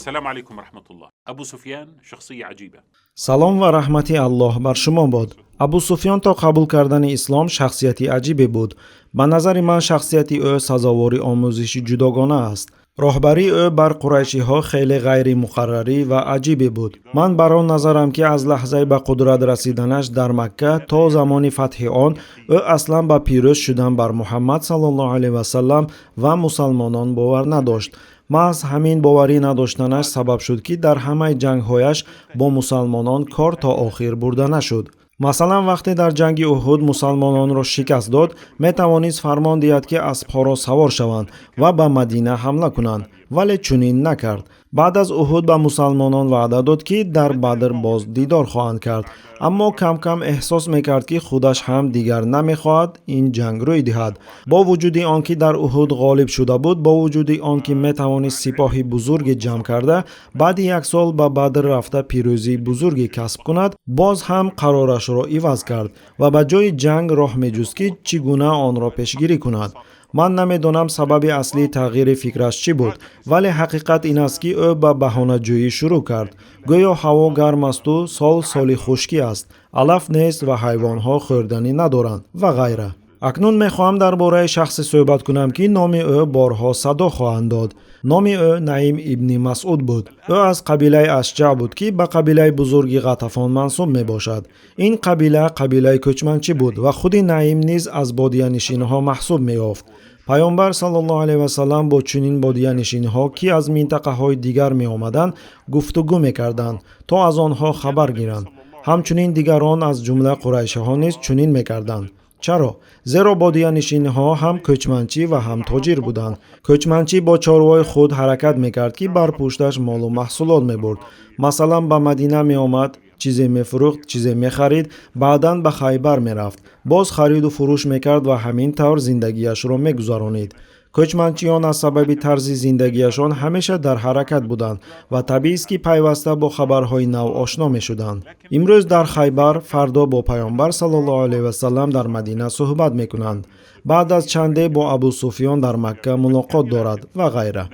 السلام عليكم ورحمة الله. أبو سفيان شخصية عجيبة. салом ва раҳмати Аллоҳ бар шумо бод. Абу Суфьён то қабул кардани ислом шахсияти аҷибе буд. Ба назари ман шахсияти ӯ сазовори омӯзиши ҷудогона аст. роҳбарии ӯ бар қурайшиҳо хеле ғайри муқаррарӣ ва аҷибе буд. ман бар он назарам ки аз лаҳзаи ба қудрат расиданаш дар Макка то замони фатҳи он ӯ аслан ба пирӯз шудан бар Муҳаммад саллаллоҳу алайҳи ва саллам ва мусалмонон бовар надошт. маҳз ҳамин боварӣ надоштанаш сабаб шуд ки дар ҳамаи ҷангҳояш бо мусалмонон кор то охир бурда нашуд. масалан вақте дар ҷанги Уҳуд мусалмононро шикаст дод, метавонист фармон диҳад ки аспҳоро савор шаванд ва ба Мадина ҳамла кунанд, вале чунин накард. баъд аз Уҳуд ба мусалмонон ваъда дод ки дар Бадр боз дидор хоҳанд кард, аммо кам кам эҳсос мекард ки худаш ҳам дигар намехоҳад ин ҷанг рӯй диҳад. бо вуҷуди он ки дар Уҳуд ғолиб шуда буд, бо вуҷуди он ки метавонист сипоҳи бузурге ҷамъ карда баъди як сол ба Бадр рафта пирӯзии бузурге касб кунад, боз ҳам қарорашро иваз кард ва ба ҷои ҷанг роҳ меҷуст ки чӣ гуна онро пешгирӣ кунад. ман намедонам сабаби аслии тағйири фикраш чӣ буд, вале ҳақиқат ин аст ки ӯ ба баҳонаҷӯӣ шурӯъ кард. гӯё ҳаво гарм асту сол соли хушкӣ аст, алаф нест ва ҳайвонҳо хӯрданӣ надоранд ва ғайра. акнун мехоҳам дар бораи шахсе суҳбат кунам ки номи ӯ борҳо садо хоҳанд дод. номи ӯ Наим ибни Масъуд буд. ӯ аз қабилаи Ашҷаъ буд ки ба қабилаи бузурги Ғатафон мансуб мебошад. ин қабила қабилаи кӯчманчӣ буд ва худи Наим низ аз бодиянишинҳо маҳсуб меёфт. пайғамбар саллаллоҳу алайҳи ва саллам бо чунин бодиянишинҳо ки аз минтақаҳои дигар меомаданд гуфтугӯ мекарданд то аз онҳо хабар гиранд. ҳамчунин дигарон аз ҷумла қурайшиҳо низ чунин мекарданд. чаро? зеро бодиянишинҳо ҳам кӯчманчӣ ва ҳам тоҷир буданд. кӯчманчӣ бо чорвои худ ҳаракат мекард ки бар пушташ молу маҳсулот мебурд. масалан ба Мадина меомад, чизе мефурӯхт, чизе мехарид, баъдан ба Хайбар мерафт, боз хариду фурӯш мекард ва ҳамин тавр зиндагиашро мегузаронид. кӯчманчиён аз сабаби тарзи зиндагиашон ҳамеша дар ҳаракат буданд ва табиист ки пайваста бо хабарҳои нав ошно мешуданд. имрӯз дар Хайбар, фардо бо пайғамбар саллаллоҳу алайҳи ва саллам дар Мадина суҳбат мекунанд. баъд аз чанде бо Абу Суфьён дар Макка мулоқот дорад ва ғайра.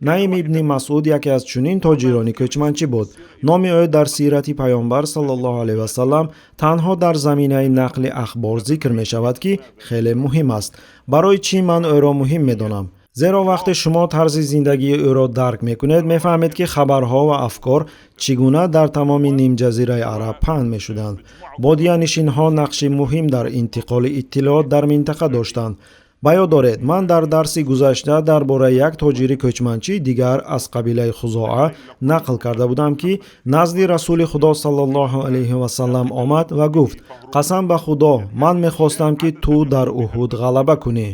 Наим ибни Масъуд яке аз чунин тоҷирони кӯчманчӣ буд. номи ӯ дар сирати пайғамбар саллаллоҳу алайҳи ва саллам танҳо дар заминаи нақли ахбор зикр мешавад ки хеле муҳим аст. барои чӣ ман ӯро муҳим медонам? зеро вақте шумо тарзи зиндагии ӯро дарк мекунед, мефаҳмед ки хабарҳо ва афкор чӣ гуна дар тамоми нимҷазираи араб паҳн мешуданд. бодиянишинҳо нақши муҳим дар интиқоли иттилоот дар минтақа доштанд. ба ёд доред, ман дар дарси гузашта дар бораи як тоҷири кӯчманчии дигар аз қабилаи Хузоа нақл карда будам ки назди расули худо саллаллоҳу алайҳи ва саллам омад ва гуфт: қасам ба худо, ман мехостам ки ту дар Уҳуд ғалаба кунӣ.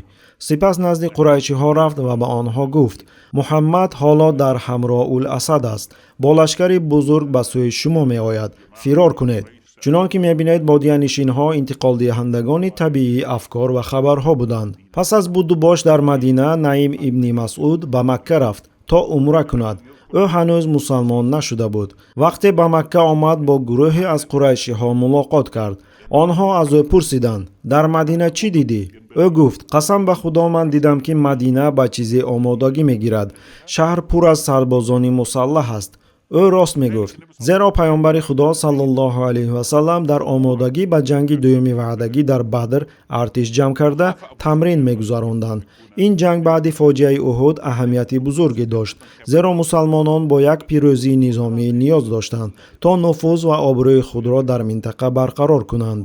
сипас назди қурайшиҳо рафт ва ба онҳо гуфт: муҳаммад ҳоло дар ҳамроул асад аст, бо лашкари бузург ба сӯи шумо меояд, фирор кунед. чунон ки мебинед, бодиянишинҳо интиқолдиҳандагони табиии афкор ва хабарҳо буданд. пас аз буду бош дар Мадина, Наим ибни Масъуд ба Макка рафт то умра кунад. ӯ ҳанӯз мусалмон нашуда буд. вақте ба Макка омад, бо гурӯҳе аз қурайшиҳо мулоқот кард. онҳо аз ӯ пурсиданд: дар Мадина чӣ дидӣ? ӯ гуфт: қасам ба худо, ман дидам ки Мадина ба чизе омодагӣ мегирад. шаҳр пур аз сарбозони мусаллаҳ аст. ӯ рост мегуфт, зеро пайғамбари худо саллаллоҳу алайҳи ва саллам дар омодагӣ ба ҷанги дуюми ваъдагӣ дар Бадр артиш ҷамъ карда тамрин мегузаронданд. ин ҷанг баъди фоҷиаи Уҳуд аҳамияти бузурге дошт, зеро мусалмонон бо як пирӯзии низомӣ ниёз доштанд то нуфуз ва обрӯи худро дар минтақа барқарор кунанд.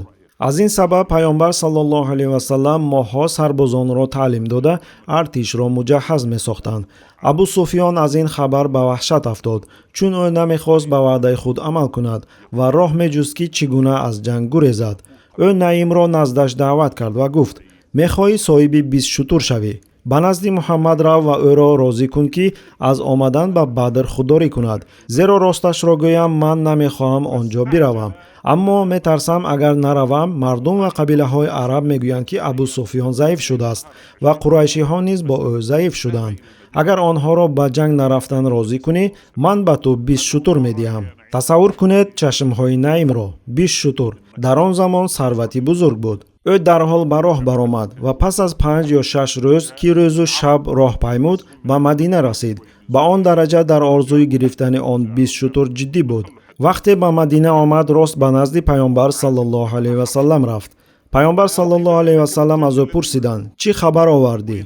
аз ин сабаб пайғамбар саллаллоҳу алайҳи ва саллам моҳҳо сарбозонро таълим дода артишро муҷаҳҳаз месохтанд. Абу Суфьён аз ин хабар ба ваҳшат афтод, чун ӯ намехост ба ваъдаи худ амал кунад ва роҳ меҷуст ки чӣ гуна аз ҷанг гурезад. ӯ Наимро наздаш даъват кард ва гуфт: мехоҳӣ соҳиби 20 шутур шавӣ. ба назди Муҳаммад рав ва ӯро розӣ кун ки аз омадан ба Бадр худдорӣ кунад. зеро росташро гӯям, ман намехоҳам он ҷо биравам. аммо метарсам агар наравам, мардум ва қабилаҳои араб мегӯянд ки Абу Суфьён заиф шудааст ва қурайшиҳо низ бо ӯ заиф шуданд. агар онҳоро ба ҷанг нарафтан розӣ кунӣ, ман ба ту 20 шутур медиҳам. тасаввур кунед чашмҳои Наимро, 20 шутур. дар он замон сарвати бузург буд. ӯ дарҳол ба роҳ баромад ва пас аз 5 ё 6 рӯз ки рӯзу шаб роҳ паймуд, ба Мадина расид. Ба он дараҷа дар орзуи гирифтани он 20 шутур ҷиддӣ буд. вақте ба Мадина омад, рост ба назди паёнбар саллаллоҳу алайҳи ва саллам рафт. паёнбар саллаллоҳу алайҳи ва саллам аз ӯ пурсиданд: чӣ хабар овардӣ?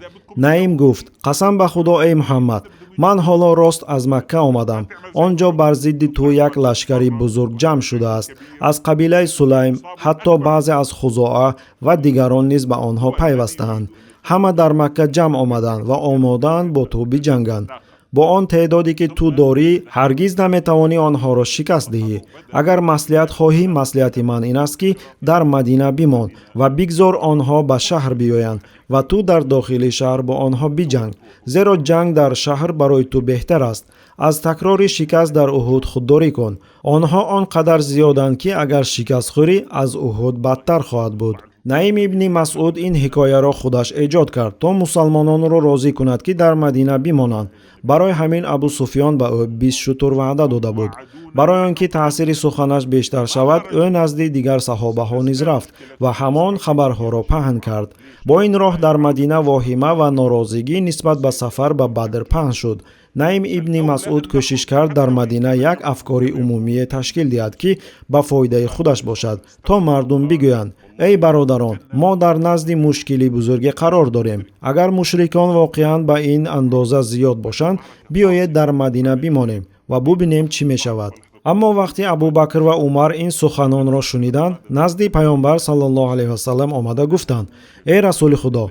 Наим гуфт: қасам ба худо эй Муҳаммад, ман ҳоло рост аз Макка омадам. онҷо бар зидди ту як лашкари бузург ҷамъ шудааст. аз қабилаи Сулайм, ҳатто баъзе аз Хузоа ва дигарон низ ба онҳо пайвастаанд. ҳама дар Макка ҷамъ омаданд ва омодаанд бо ту биҷанганд. бо он теъдоде ки ту дорӣ, ҳаргиз наметавонӣ онҳоро шикаст диҳӣ. агар маслиҳат хоҳӣ, маслиҳати ман ин аст ки дар Мадина бимон ва бигзор онҳо ба шаҳр биёянд ва ту дар дохили шаҳр бо онҳо биҷанг. зеро ҷанг дар шаҳр барои ту беҳтар аст. аз такрори шикаст дар Уҳуд худдорӣ кун. онҳо он қадар зиёданд ки агар шикаст хӯрӣ, аз Уҳуд бадтар хоҳад буд. Наим ибни Масъуд ин ҳикояро худаш эҷод кард, то мусалмононро розӣ кунад ки дар Мадина бимонанд. барои ҳамин Абу Суфьён ба ӯ 20 шутур ваъда дода буд. барои он ки таъсири суханаш бештар шавад, ӯ назди дигар саҳобаҳо низ рафт ва ҳамон хабарҳоро паҳн кард. бо ин роҳ дар Мадина воҳима ва норозигӣ нисбат ба сафар ба Бадр паҳн шуд. Наим ибни Масъуд кӯшиш кард дар Мадина як афкори умумие ташкил диҳад ки ба фоидаи худаш бошад, то мардум бигӯянд: эй бародарон, мо дар назди мушкили бузурге қарор дорем. агар мушрикон воқеан ба ин андоза зиёд бошанд, биёед дар Мадина бимонем ва бубинем чӣ мешавад. аммо вақти Абу Бакр ва Умар ин суханонро шуниданд, назди паёнбар саллаллоҳу алайҳи ва саллам омада гуфтанд: эй расули худо,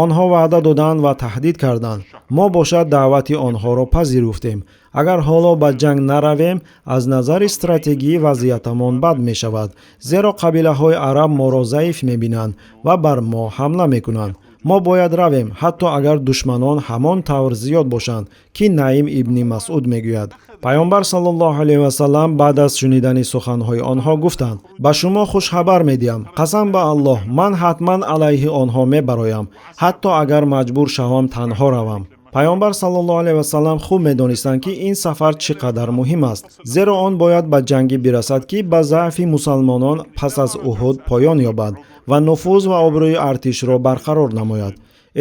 онҳо ваъда доданд ва таҳдид карданд. мо бошад даъвати онҳоро пазируфтем. агар ҳоло ба ҷанг наравем, аз назари стратегӣ вазъиятамон бад мешавад, зеро қабилаҳои араб моро заиф мебинанд ва бар мо ҳамла мекунанд. мо бояд равем, ҳатто агар душманон ҳамон тавр зиёд бошанд, ки Наим ибни Масъуд мегӯяд. паёнбар саллаллоҳу алайҳи ва саллам баъд аз шунидани суханҳои онҳо гуфтанд: ба шумо хушхабар медиҳам, қасам ба Аллоҳ, ман ҳатман алайҳи онҳо мебароям, ҳатто агар маҷбур шавам танҳо равам. паёнбар саллаллоҳу алайҳи ва саллам хуб медонистанд ки ин сафар чӣ қадар муҳим аст, зеро он бояд ба ҷангӣ бирасад ки ба заъфи мусалмонон пас аз Уҳуд поён ёбад ва нуфуз ва обрӯи артишро барқарор намояд.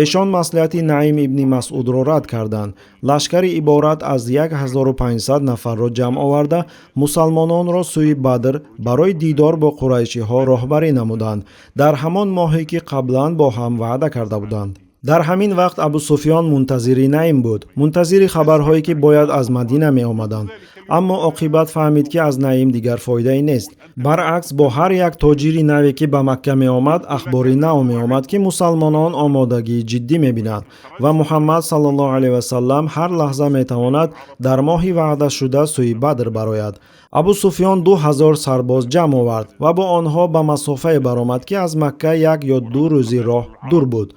эшон маслиҳати Наим ибни Масъудро рад карданд. лашкари иборат аз 1500 нафарро ҷамъ оварда, мусалмононро сӯи Бадр барои дидор бо қурайшиҳо роҳбарӣ намуданд, дар ҳамон моҳе ки қаблан бо ҳам ваъда карда буданд. дар ҳамин вақт Абу Суфьён мунтазири Наим буд, мунтазири хабарҳое ки бояд аз Мадина меомаданд. аммо оқибат фаҳмид ки аз Наим дигар фоидаe нест. баръакс, бо ҳар як тоҷири наве ки ба Макка меомад, ахбори нав меомад ки мусалмонон омодагии ҷиддӣ мебинанд ва Муҳаммад саллаллоҳу алайҳи ва саллам ҳар лаҳза метавонад дар моҳи ваъдашуда сӯи Бадр барояд. Абу Суфьён 2000 сарбоз ҷамъ овард ва бо онҳо ба масофае баромад ки аз Макка 1 ё 2 рӯзи роҳ дур буд.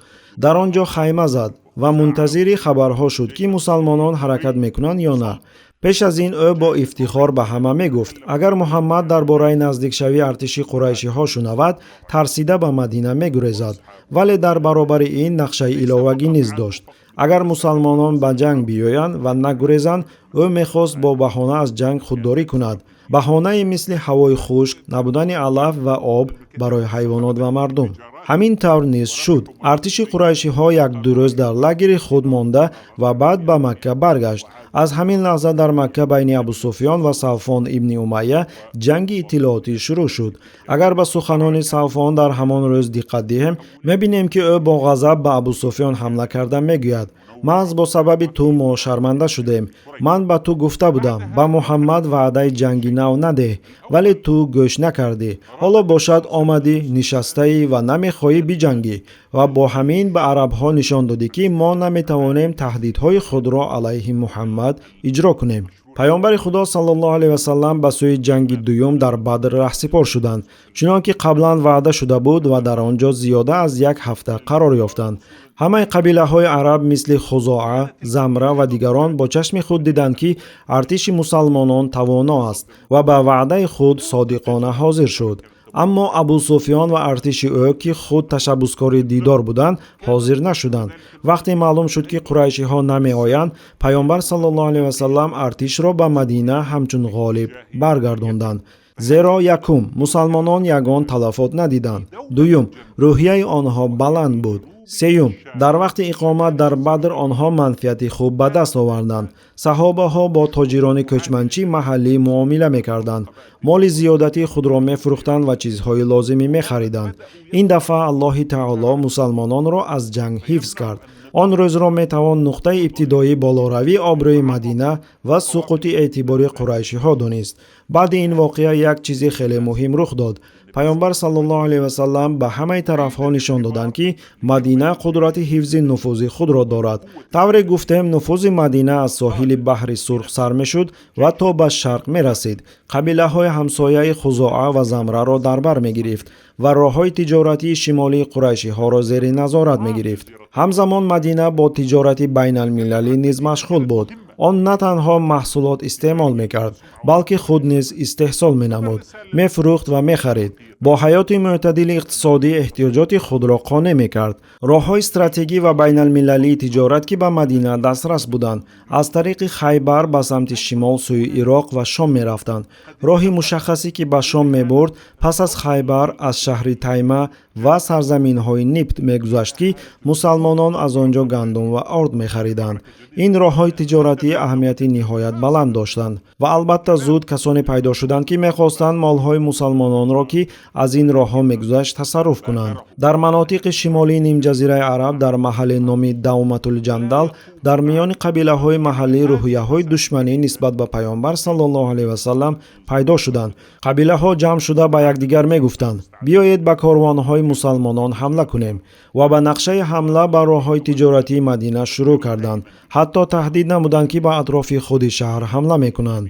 дар он ҷо хайма зад ва мунтазири хабарҳо шуд ки мусалмонон ҳаракат мекунанд ё на. пеш аз ин ӯ бо ифтихор ба ҳама мегуфт: агар Муҳаммад дар бораи наздикшавии артиши қурайшиҳо шунавад, тарсида ба Мадина мегурезад. вале дар баробари ин нақшаи иловагӣ низ дошт. агар мусалмонон ба ҷанг биёянд ва нагурезанд, ӯ мехост бо баҳона аз ҷанг худдорӣ кунад. баҳонае мисли ҳавои хушк, набудани алаф ва об барои ҳайвонот ва мардум. ҳамин тавр низ шуд. артиши қурайшиҳо 1-2 рӯз дар лагери худ монда ва баъд ба Макка баргашт. аз ҳамин лаҳза дар Макка байни Абу Суфьён ва Савфон ибни Умайя ҷанги иттилоотӣ шурӯъ шуд. агар ба суханони Савфон дар ҳамон рӯз диққат диҳем, мебинем ки ӯ бо ғазаб ба Абу Суфьён ҳамла карда мегӯяд: маҳз бо сабаби ту мо шарманда шудем. ман ба ту гуфта будам, ба Муҳаммад ваъдаи ҷанги нав надеҳ, вале ту гӯш накардӣ. ҳоло бошад омадӣ, нишастаӣ ва намехоҳӣ биҷангӣ ва бо ҳамин ба арабҳо нишон додӣ ки мо наметавонем таҳдидҳои худро алайҳи Муҳаммад иҷро кунем. паёнбари худо саллаллоҳу алайҳи ва саллам ба сӯи ҷанги дуюм дар Бадр раҳсипор шуданд, чунон ки қаблан ваъда шуда буд ва дар он ҷо зиёда аз 1 ҳафта қарор ёфтанд. ҳамаи қабилаҳои араб мисли Хузоа, Замра ва дигарон бо чашми худ диданд ки артиши мусалмонон тавоно аст ва ба ваъдаи худ содиқона ҳозир шуд. аммо Абу Суфьён ва артиши ӯ ки худ ташаббускори дидор буданд, ҳозир нашуданд. вақте маълум шуд ки қурайшиҳо намеоянд, паёнбар саллаллоҳу алайҳи ва саллам артишро ба Мадина ҳамчун ғолиб баргардонданд. زیرا یکم مسلمانان یگان تلفات ندیدند. دوم روحیه آنها بلند بود. سیوم در وقت اقامت در بدر آنها منفعت خوب به دست آوردند. صحابه ها با تاجران کوچمنچی محلی معامله میکردند. مال زیادتی خود را میفروختند و چیزهای لازمی میخریدند. این دفعه الله تعالی مسلمانان را از جنگ حفظ کرد. آن روز را میتوان نقطه ابتدایی بالاروی آبروی مدینه و سقوط اعتبار قریشی ها دانست. بعد این واقعه یک چیز خیلی مهم رخ داد. پیامبر صلی الله علیه و سلم به همه طرف ها نشان دادند که مدینه قدرت حفظ نفوذ خود را دارد. طوری گفتیم نفوذ مدینه از ساحل بحر سرخ سر میشد و تا به شرق می رسید. قبیله های همسایه خزاعه و زمره را در بر می گرفت و راه های تجارتی شمالی قریشی ها را زیر نظارت می گرفت. همزمان مدینه با تجارت بین المللی نیز مشغول بود. آن نه تنها محصولات استعمال میکرد بلکه خود نیز استحصال مینمود، میفروخت و میخرید. با حیات معتدل اقتصادی احتیاجات خود را قانع میکرد. راههای استراتژی و بین المللی تجارت که به مدینه دسترس بودند از طریق خیبر به سمت شمال سوی عراق و شام میرفتند. راه مشخصی که به شام میبرد پس از خیبر از شهر تیمه و سرزمین های نفت میگذشت که مسلمانان از آنجا گندم و آرد میخریدند. این راههای تجارتی اهمیت نهایت بلند داشتند و البته زود کسانی پیدا شدند که میخواستند مالهای مسلمانان را که از این راهها میگذشت تصرف کنند. در مناطق شمالی نیم جزیره عرب در محل نامی دومة الجندل در میان قبیله های محلی روحیه های دشمنی نسبت به پیامبر صلی الله علیه و سلم پیدا شدند. قبیله ها جمع شده به یکدیگر میگفتند بیایید به کاروان های مسلمانان حمله کنیم و به نقشه حمله به راههای تجارتی مدینه شروع کردند. حتی تهدید نمودند که به اطراف خود شهر حمله میکنند.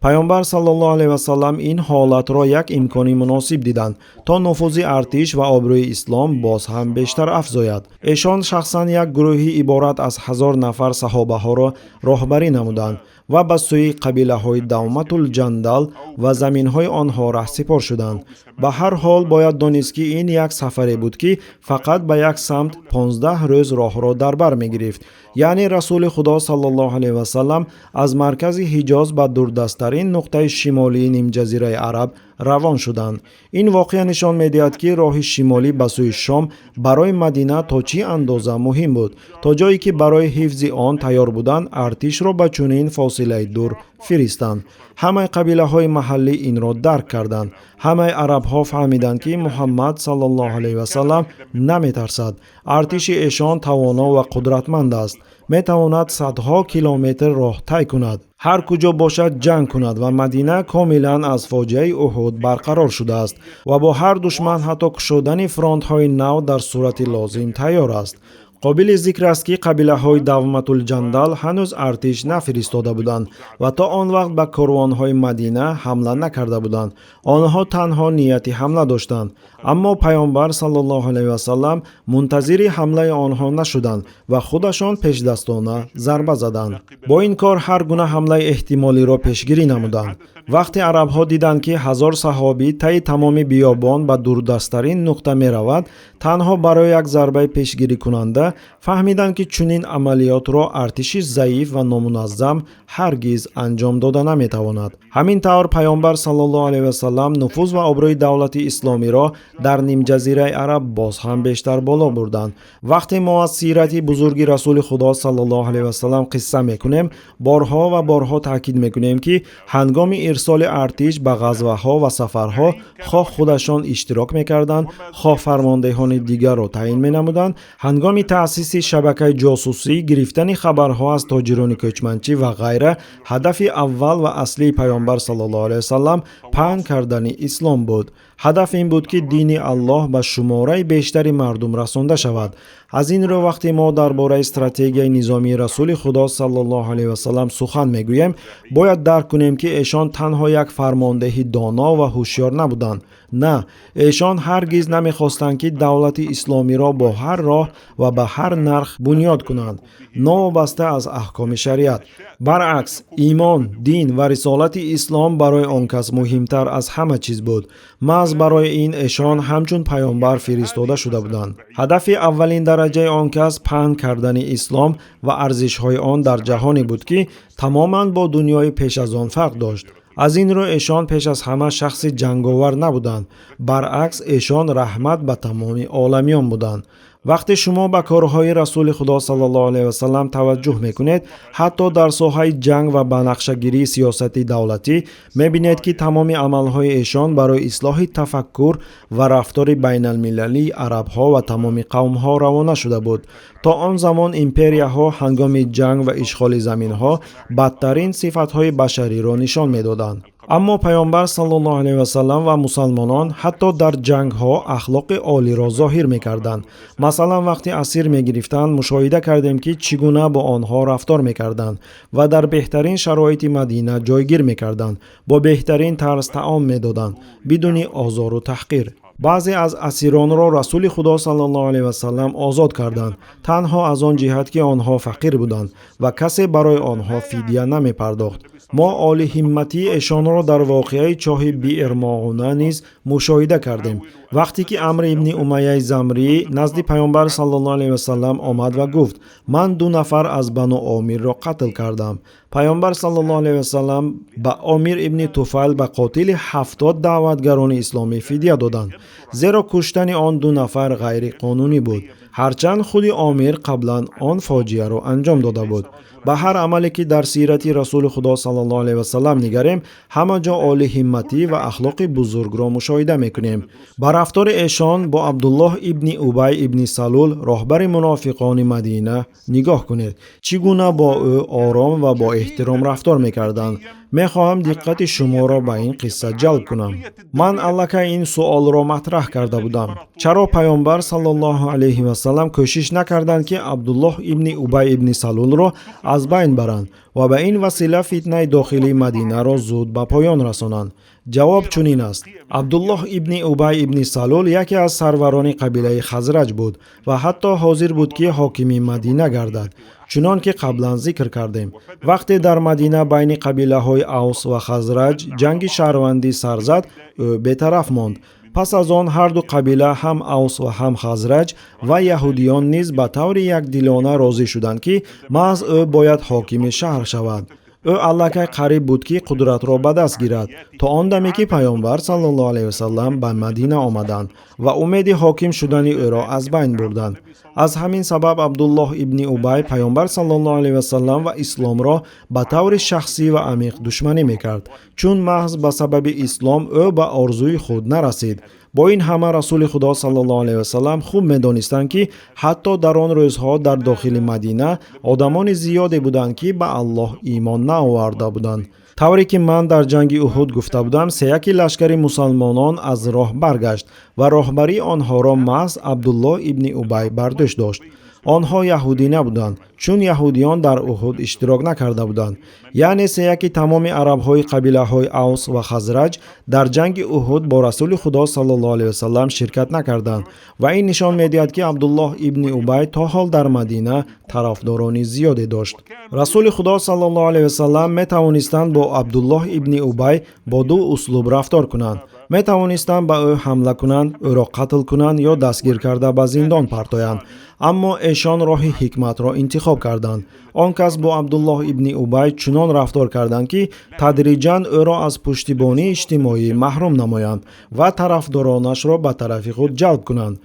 پیامبر صلی الله علیه و سلم این حالت را یک امکانی مناسب دیدند تا نفوذ ارتش و آبروی اسلام باز هم بیشتر افزاید. ایشان شخصا یک گروهی عبارت از 1000 نفر صحابه ها را راهبری نمودند و به سوی قبیله های دومة الجندل و زمین های آنها رهسپار شدند. به هر حال باید دانست که این یک سفری بود که فقط به یک سمت 15 روز راه را در بر می گرفت. یعنی رسول خدا صلی الله علیه و سلم از مرکز حجاز به دوردستترین نقطه شمالی نیم جزیره عرب روان شدند. این واقعه نشان می‌دهد که راه شمالی به سوی شام برای مدینه تا چه اندازه مهم بود. تا جایی که برای حفظ آن تیار بودند ارتش را به چنین فاصله دور فرستند. همه قبیله های محلی این را درک کردند. همه عرب ها فهمیدند که محمد صلی الله علیه و سلم نمی‌ترسد. ارتش ایشان توانا و قدرتمند است. میتواند صدها کیلومتر راه طی کند. هر کجا باشد جنگ کند و مدینه کاملا از فاجعه احد برقرار شده است و با هر دشمن حتی کشودن فرانت های نو در صورت لازم تیار است. قابل ذکر است که قبیله های دومة الجندل هنوز ارتش نفرستاده بودند و تا آن وقت به کاروان های مدینه حمله نکرده بودند. آنها تنها نیت حمله داشتند، اما پیامبر صلی الله علیه و سلم منتظر حمله آنها نشدند و خودشان پیش دستانه ضربه زدند. با این کار هر گونه حمله احتمالی را پیشگیری نمودند. وقتی عرب ها دیدند که 1000 صحابی طی تمام بیابان به دوردستترین نقطه می رود تنها برای یک ضربه پیشگیری کننده، فهمیدند که چنین عملیات را ارتشی ضعیف و نامنظم هرگز انجام داده نمی تواند. همین طور پیامبر صلی الله علیه و سلم نفوذ و آبروی دولت اسلامی را در نیم جزیره عرب باز هم بیشتر بالا بردند. وقتی ما از سیرت بزرگ رسول خدا صلی الله علیه و سلم قصه میکنیم بارها و بارها تاکید میکنیم که هنگام ارسال ارتش به غزوه‌ها و سفرها خواه خودشان اشتراک میکردند، خواه فرماندهان دیگر را تعیین مینمودند. هنگام تأسیس شبکه جاسوسی، گرفتن خبرها از تاجران کوچمنچی و غیره هدف اول و اصلی پیامبر صلی الله علیه و سلم پهن کردن اسلام بود. هدف این بود که دین الله به شماره بیشتری مردم رسانده شود. از این رو وقتی ما درباره استراتژی نظامی رسول خدا صلی الله علیه و سلم سخن میگوییم باید درک کنیم که ایشان تنها یک فرمانده دانا و هوشیار نبودند. نه، ایشان هرگز نمیخواستند که دولت اسلامی را با هر راه و به هر نرخ بنیاد کنند، نوابسته از احکام شریعت. برعکس، ایمان، دین و رسالت اسلام برای آن کس مهمتر از همه چیز بود. محض برای این ایشان همچون پیامبر فرستاده شده بودند. هدف اولین درجه آن کس پهن کردن اسلام و ارزش‌های آن در جهانی بود که تماماً با دنیای پیش از آن فرق داشت. аз ин рӯ эшон пеш аз ҳама шахси ҷанговар набуданд, баръакс эшон раҳмат ба тамоми оламиён буданд. вақте шумо ба корҳои расули худо саллаллоҳу алайҳи васалам таваҷҷӯҳ мекунед, ҳатто дар соҳаи ҷанг ва банақшагирии сиёсати давлатӣ мебинед ки тамоми амалҳои эшон барои ислоҳи тафаккур ва рафтори байналмилалии арабҳо ва тамоми қавмҳо равона шуда буд. то он замон империяҳо ҳангоми ҷанг ва ишғоли заминҳо бадтарин сифатҳои башариро нишон медоданд. аммо паёнбар саллаллоҳу алайҳи васалам ва мусалмонон ҳатто дар ҷангҳо ахлоқи олиро зоҳир мекарданд. масалан вақте асир мегирифтанд, мушоҳида кардем ки чӣ гуна бо онҳо рафтор мекарданд ва дар беҳтарин шароити Мадина ҷойгир мекарданд, бо беҳтарин тарз таом медоданд, бидуни озору таҳқир. баъзе аз асиронро расули худо саллаллоҳу алайҳи васалам озод карданд, танҳо аз он ҷиҳат ки онҳо фақир буданд ва касе барои онҳо фидя намепардохт. мо олиҳимматии эшонро дар воқеаи чоҳи Би'r Маъуна низ мушоҳида кардем. вақте ки Амр ибни Умайяи Замрӣ назди паёнбар саллаллоҳу алайҳи васалам омад ва гуфт: ман 2 нафар аз бану Омирро қатл кардам. паёнбар саллаллоҳу алайҳи васалам ба Омир ибни Туфайл ба қотили 70 даъватгарони исломӣ фидя доданд, зеро куштани он 2 нафар ғайриқонунӣ буд, ҳарчанд худи Омир қаблан он фоҷиаро анҷом дода буд. ба ҳар амале ки дар сирати расули худо саллаллоҳу алайҳи васалам нигарем, ҳама ҷо олиҳимматӣ ва ахлоқи бузургро мушоҳида мекунем. ба рафтори эшон бо Абдуллоҳ ибни Убай ибни Салул, роҳбари мунофиқони Мадина, нигоҳ кунед. чӣ гуна бо ӯ ором ва бо эҳтиром рафтор мекарданд. мехоҳам диққати шуморо ба ин қисса ҷалб кунам. ман аллакай ин суолро матраҳ карда будам: чаро паёнбар саллаллоҳу алайҳи васалам кӯшиш накарданд ки Абдуллоҳ ибни Убай ибни Салулро аз байн баранд ва ба ин васила фитнаи дохилии Мадинаро зуд ба поён расонанд? ҷавоб чунин аст: Абдуллоҳ ибни Убай ибни Салул яке аз сарварони қабилаи Хазраҷ буд ва ҳатто ҳозир буд ки ҳокими Мадина гардад, чунон ки қаблан зикр кардем. вақте дар Мадина байни қабилаҳои Авс ва Хазраҷ ҷанги шаҳрвандӣ сар зад, ӯ бетараф монд. пас аз он ҳарду қабила, ҳам Авс ва ҳам Хазраҷ ва яҳудиён низ ба таври якдилона розӣ шуданд ки маҳз ӯ бояд ҳокими шаҳр шавад. ӯ аллакай қариб буд ки қудратро ба даст гирад, то он даме ки паёнбар саллаллоҳу алайҳи васалам ба Мадина омаданд ва умеди ҳоким шудани ӯро аз байн бурданд. аз ҳамин сабаб Абдуллоҳ ибни Убай паёнбар саллаллоҳу алайҳи васалам ва исломро ба таври шахсӣ ва амиқ душманӣ мекард, чун маҳз ба сабаби ислом ӯ ба орзуи худ нарасид. бо ин ҳама расули худо саллаллоҳу алайҳи васалам хуб медонистанд ки ҳатто дар он рӯзҳо дар дохили Мадина одамони зиёде буданд ки ба Аллоҳ имон наоварда буданд. тавре ки ман дар ҷанги Уҳуд гуфта будам, сеяки лашкари мусалмонон аз роҳ баргашт ва роҳбарии онҳоро маҳз Абдуллоҳ ибни Убай бар дӯш дошт. онҳо яҳудӣ набуданд, чун яҳудиён дар Уҳуд иштирок накарда буданд. яъне сеяки тамоми арабҳои қабилаҳои Авс ва Хазраҷ дар ҷанги Уҳуд бо расули худо саллаллоҳу алайҳи васалам ширкат накарданд ва ин нишон медиҳад ки Абдуллоҳ ибни Убай то ҳол дар Мадина тарафдорони зиёде дошт. расули худо саллаллоҳу алайҳи васалам метавонистанд бо Абдуллоҳ ибни Убай бо 2 услуб рафтор кунанд. метавонистанд ба ӯ ҳамла кунанд, ӯро қатл кунанд ё дастгир карда ба зиндон партоянд. аммо эшон роҳи ҳикматро интихоб карданд. он кас бо Абдуллоҳ ибни Убай чунон рафтор карданд ки тадриҷан ӯро аз пуштибонии иҷтимоӣ маҳрум намоянд ва тарафдоронашро ба тарафи худ ҷалб кунанд.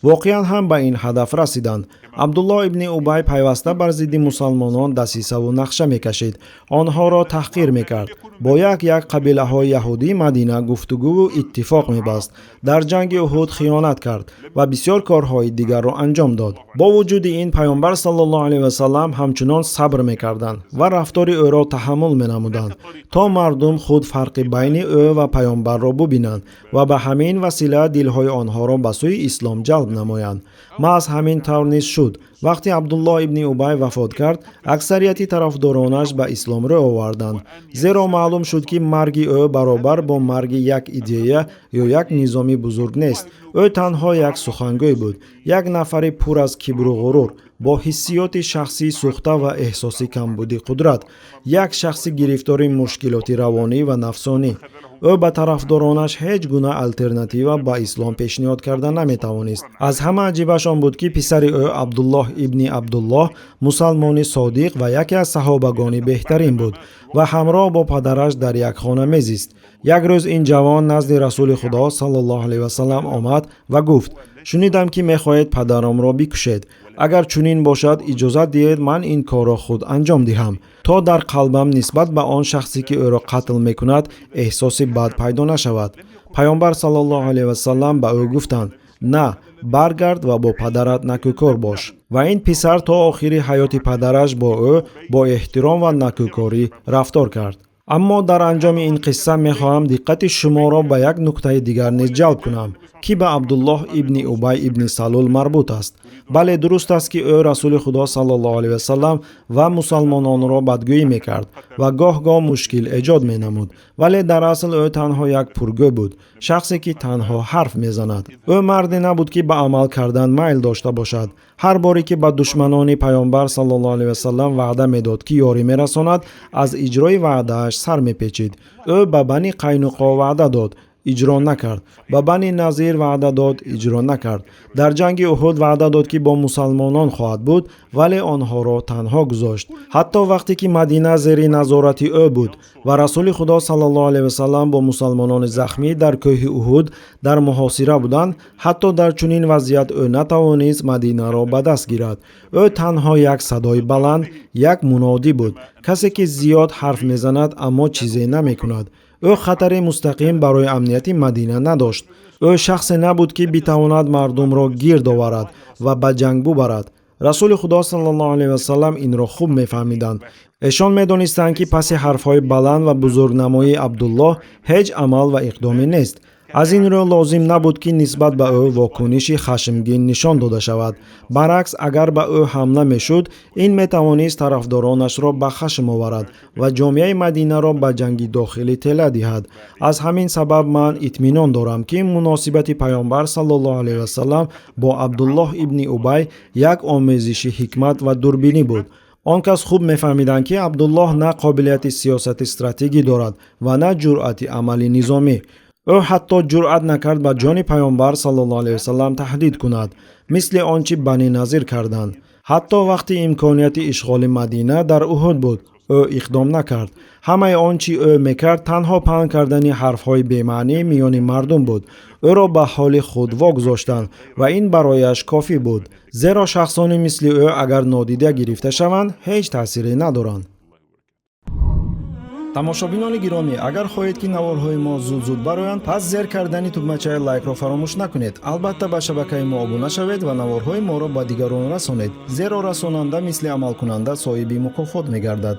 воқеан ҳам ба ин ҳадаф расиданд. Абдуллоҳ ибни Убай пайваста бар зидди мусалмонон дасисаву нақша мекашид, онҳоро таҳқир мекард. бо як қабилаҳои яҳудии Мадина гуфтугӯву иттифоқ мебаст. дар ҷанги Уҳуд хиёнат кард ва бисёр корҳои дигарро анҷом дод. бо вуҷуди ин паёнбар саллаллоҳу алайҳи васалам ҳамчунон сабр мекарданд ва рафтори ӯро таҳаммул менамуданд, то мардум худ фарқи байни ӯ ва паёнбарро бубинанд ва ба ҳамин васила дилҳои онҳоро ба сӯи ислом ҷалб намоянд. маҳз ҳамин тавр низ шуд. вақте Абдуллоҳ ибни Убай вафот кард, аксарияти тарафдоронаш ба ислом рӯ оварданд, зеро маълум шуд ки марги ӯ баробар бо марги як идея ё як низоми бузург нест. ӯ танҳо як сухангӯй буд, як нафари пур аз кибру ғурур, бо ҳиссиёти шахсӣ сӯхта ва эҳсоси камбуди қудрат, як шахси гирифтори мушкилоти равонӣ ва нафсонӣ. ӯ ба тарафдоронаш ҳеҷ гуна алтернатива ба ислом пешниҳод карда наметавонист. Аз ҳама аҷибаш он буд ки писари ӯ Абдуллоҳ ибни Абдуллоҳ мусалмони содиқ ва яке аз саҳобагони беҳтарин буд ва ҳамроҳ бо падараш дар як хона мезист. Як рӯз ин ҷавон назди расули худо саллаллоҳу алайҳи васаллам омад ва гуфт: шунидам ки мехоҳед падарамро бикушед. агар чунин бошад, иҷозат диҳед ман ин корро худ анҷом диҳам, то дар қалбам нисбат ба он шахсе ки ӯро қатл мекунад эҳсоси бад пайдо нашавад. пайғамбар саллаллоҳу алайҳи васаллам ба ӯ гуфтанд: на, баргард ва бо падарат накӯкор бош. ва ин писар то охири ҳаёти падараш бо ӯ бо эҳтиром ва накӯкорӣ рафтор кард. аммо дар анҷоми ин қисса мехоҳам диққати шуморо ба як нуктаи дигар низ ҷалб кунам, ки ба Абдуллоҳ ибни Убай ибни Салул марбут аст. бале дуруст аст ки ӯ расули худо саллаллоҳу алайҳи васаллам ва мусалмононро бадгӯӣ мекард ва гоҳ-гоҳ мушкил эҷод менамуд, вале дар асл ӯ танҳо як пургӯ буд, шахсе ки танҳо ҳарф мезанад. ӯ марде набуд ки ба амал кардан майл дошта бошад. ҳар боре ки ба душманони пайғамбар саллаллоҳу алайҳи васаллам ваъда медод ки ёрӣ мерасонад, аз иҷрои ваъдааш сар мепечид. ӯ ба бани Қайнуқо ваъда дод, иҷро накард. ба бани Назир ваъда дод, иҷро накард. дар ҷанги Уҳуд ваъда дод ки бо мусалмонон хоҳад буд, вале онҳоро танҳо гузошт. ҳатто вақте ки Мадина зери назорати ӯ буд ва расули худо саллаллоҳу алайҳи васаллам бо мусалмонони захмӣ дар кӯҳи Уҳуд дар муҳосира буданд, ҳатто дар чунин вазъият ӯ натавонист Мадинаро ба даст гирад. ӯ танҳо як садои баланд, як мунодӣ буд, касе ки зиёд ҳарф мезанад аммо чизе намекунад. ӯ хатари мустақим барои амнияти Мадина надошт. ӯ шахсе набуд ки битавонад мардумро гирд оварад ва ба ҷанг бубарад. расули худо саллаллоҳу алайҳи васаллам инро хуб мефаҳмиданд. эшон медонистанд ки паси ҳарфҳои баланд ва бузургнамоии Абдуллоҳ ҳеҷ амал ва иқдоме нест. аз ин рӯ лозим набуд ки нисбат ба ӯ вокуниши хашмгин нишон дода шавад. баръакс, агар ба ӯ ҳамла мешуд, ин метавонист тарафдоронашро ба хашм оварад ва ҷомеаи Мадинаро ба ҷанги дохилӣ тела диҳад. аз ҳамин сабаб ман итминон дорам ки муносибати пайғамбар саллаллоҳу алайҳи васаллам бо Абдуллоҳ ибни Убай як омезиши ҳикмат ва дурбинӣ буд. он кас хуб мефаҳмиданд ки Абдуллоҳ на қобилияти сиёсати стратегӣ дорад ва на ҷуръати амали низомӣ. ӯ ҳатто ҷуръат накард ба ҷони пайғамбар саллаллоҳу алайҳи васаллам таҳдид кунад, мисли он чи Бани Назир карданд. ҳатто вақти имконияти ишғоли Мадина дар Уҳуд буд, ӯ иқдом накард. ҳамаи он чи ӯ мекард танҳо паҳн кардани ҳарфҳои бемаънӣ миёни мардум буд. ӯро ба ҳоли худ вогузоштанд ва ин барояш кофӣ буд, зеро шахсони мисли ӯ агар нодида гирифта шаванд, ҳеҷ таъсире надоранд. тамошобинони гиромӣ, агар хоҳед ки наворҳои мо зуд бароянд, пас зер кардани тугмачаи лайкро фаромӯш накунед. албатта ба шабакаи мо обуна шавед ва наворҳои моро ба дигарон расонед, зеро расонанда мисли амалкунанда соҳиби мукофот мегардад.